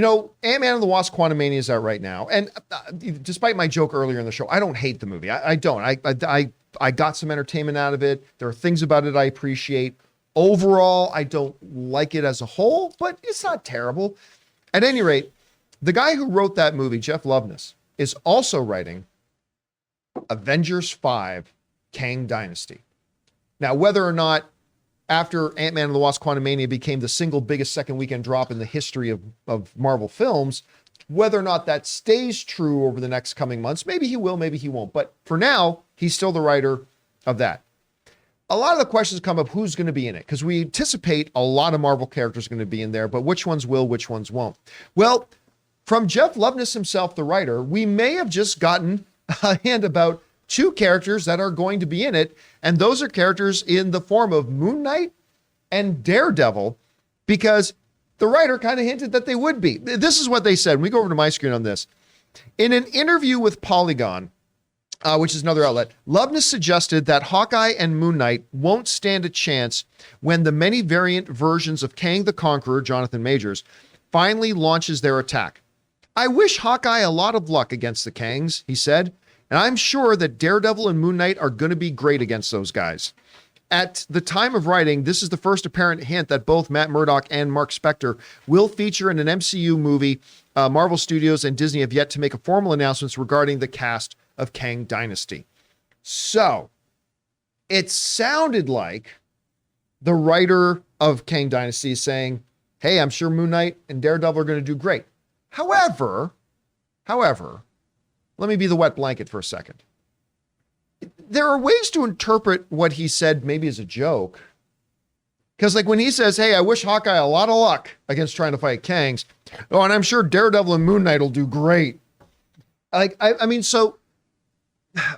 Ant-Man and the Wasp: Quantumania is out right now. And despite my joke earlier in the show, I don't hate the movie. I don't. I got some entertainment out of it. There are things about it I appreciate. Overall, I don't like it as a whole, but it's not terrible. At any rate, the guy who wrote that movie, Jeff Loveness, is also writing Avengers 5, Kang Dynasty. Now, whether or not after Ant-Man and the Wasp: Quantumania became the single biggest second weekend drop in the history of Marvel films, whether or not that stays true over the next coming months, maybe he will, maybe he won't. But for now, he's still the writer of that. A lot of the questions come up, who's going to be in it? Because we anticipate a lot of Marvel characters are going to be in there, but which ones will, which ones won't? Well, from Jeff Loveness himself, the writer, we may have just gotten a hint about two characters that are going to be in it, and those are characters in the form of Moon Knight and Daredevil, because the writer kind of hinted that they would be. This is what they said. We go over to my screen on this. In an interview with Polygon, which is another outlet, Loveness suggested that Hawkeye and Moon Knight won't stand a chance when the many variant versions of Kang the Conqueror, Jonathan Majors, finally launches their attack. I wish Hawkeye a lot of luck against the Kangs, he said, and I'm sure that Daredevil and Moon Knight are going to be great against those guys. At the time of writing, this is the first apparent hint that both Matt Murdock and Mark Spector will feature in an MCU movie. Marvel Studios and Disney have yet to make a formal announcements regarding the cast of Kang Dynasty. So, it sounded like the writer of Kang Dynasty is saying, hey, I'm sure Moon Knight and Daredevil are going to do great. However, let me be the wet blanket for a second. There are ways to interpret what he said maybe as a joke. Because like when he says, hey, I wish Hawkeye a lot of luck against trying to fight Kangs. Oh, and I'm sure Daredevil and Moon Knight will do great. I mean, so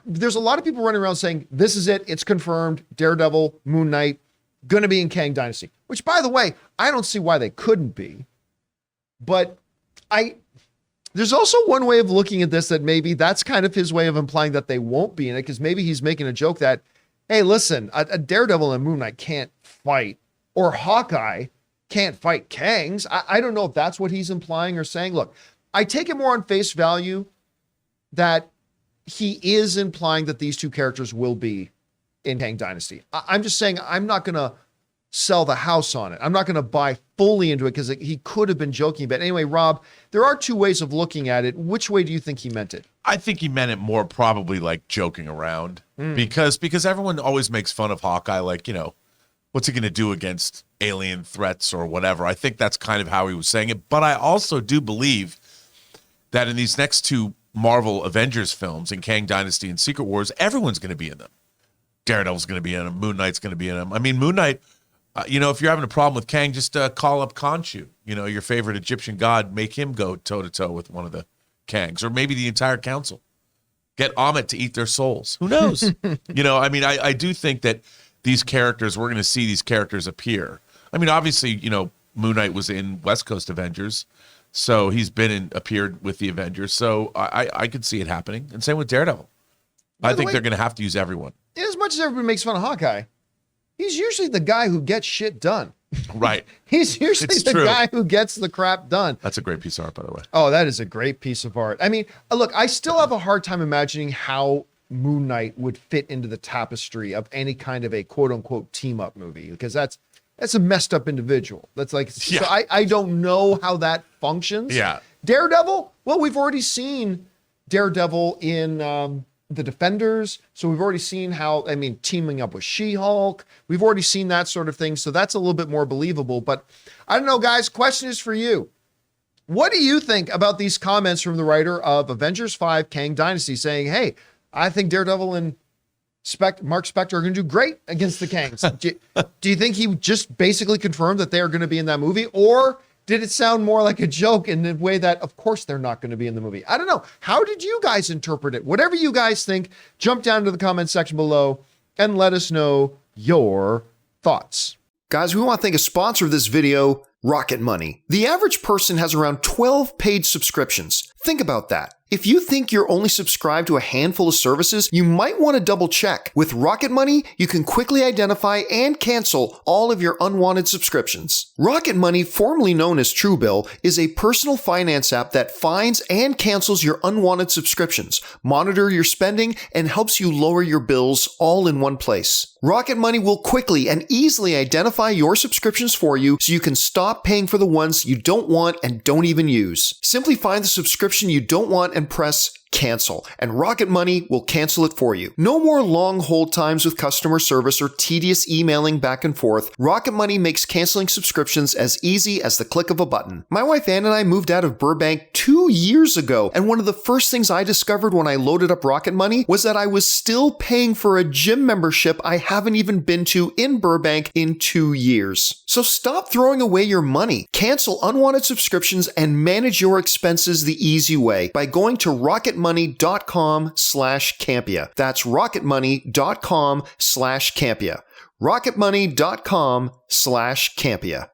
there's a lot of people running around saying, this is it. It's confirmed. Daredevil, Moon Knight, going to be in Kang Dynasty. Which, by the way, I don't see why they couldn't be. But there's also one way of looking at this that maybe that's kind of his way of implying that they won't be in it, because maybe he's making a joke that, hey, listen, a Daredevil and Moon Knight can't fight, or Hawkeye can't fight Kangs. I don't know if that's what he's implying or saying. Look, I take it more on face value that he is implying that these two characters will be in Kang Dynasty. I'm just saying I'm not going to sell the house on it. I'm not going to buy fully into it because he could have been joking. But anyway, Rob, there are two ways of looking at it. Which way do you think he meant it? I think he meant it more probably like joking around because everyone always makes fun of Hawkeye. Like, what's he going to do against alien threats or whatever? I think that's kind of how he was saying it. But I also do believe that in these next two Marvel Avengers films, in Kang Dynasty and Secret Wars, everyone's going to be in them. Daredevil's going to be in them. Moon Knight's going to be in them. I mean, Moon Knight, if you're having a problem with Kang, just call up Khonshu, your favorite Egyptian god, make him go toe-to-toe with one of the Kangs, or maybe the entire council. Get Amit to eat their souls. Who knows? I do think that these characters, we're going to see these characters appear. I mean, obviously, Moon Knight was in West Coast Avengers, so he's appeared with the Avengers, so I could see it happening. And same with Daredevil. I think they're going to have to use everyone. As much as everybody makes fun of Hawkeye, he's usually the guy who gets shit done. Right. He's usually the guy who gets the crap done. That's a great piece of art, by the way. Oh, that is a great piece of art. I mean, look, I still have a hard time imagining how Moon Knight would fit into the tapestry of any kind of a quote unquote team up movie, because that's a messed up individual. That's like, yeah. So I don't know how that functions. Yeah. Daredevil, well, we've already seen Daredevil in the Defenders. So we've already seen teaming up with She-Hulk. We've already seen that sort of thing. So that's a little bit more believable. But I don't know, guys, question is for you. What do you think about these comments from the writer of Avengers 5 Kang Dynasty saying, hey, I think Daredevil and Mark Spector are going to do great against the Kangs? Do you think he just basically confirmed that they are going to be in that movie? Or did it sound more like a joke in the way that, of course, they're not going to be in the movie? I don't know. How did you guys interpret it? Whatever you guys think, jump down to the comment section below and let us know your thoughts. Guys, we want to thank a sponsor of this video, Rocket Money. The average person has around 12 paid subscriptions. Think about that. If you think you're only subscribed to a handful of services, you might want to double check. With Rocket Money, you can quickly identify and cancel all of your unwanted subscriptions. Rocket Money, formerly known as Truebill, is a personal finance app that finds and cancels your unwanted subscriptions, monitor your spending, and helps you lower your bills all in one place. Rocket Money will quickly and easily identify your subscriptions for you so you can stop paying for the ones you don't want and don't even use. Simply find the subscription you don't want and press cancel, and Rocket Money will cancel it for you. No more long hold times with customer service or tedious emailing back and forth. Rocket Money makes canceling subscriptions as easy as the click of a button. My wife Ann and I moved out of Burbank 2 years ago, and one of the first things I discovered when I loaded up Rocket Money was that I was still paying for a gym membership I haven't even been to in Burbank in 2 years. So stop throwing away your money. Cancel unwanted subscriptions and manage your expenses the easy way by going to rocketmoney.com/Campea. That's rocketmoney.com/Campea. rocketmoney.com/Campea.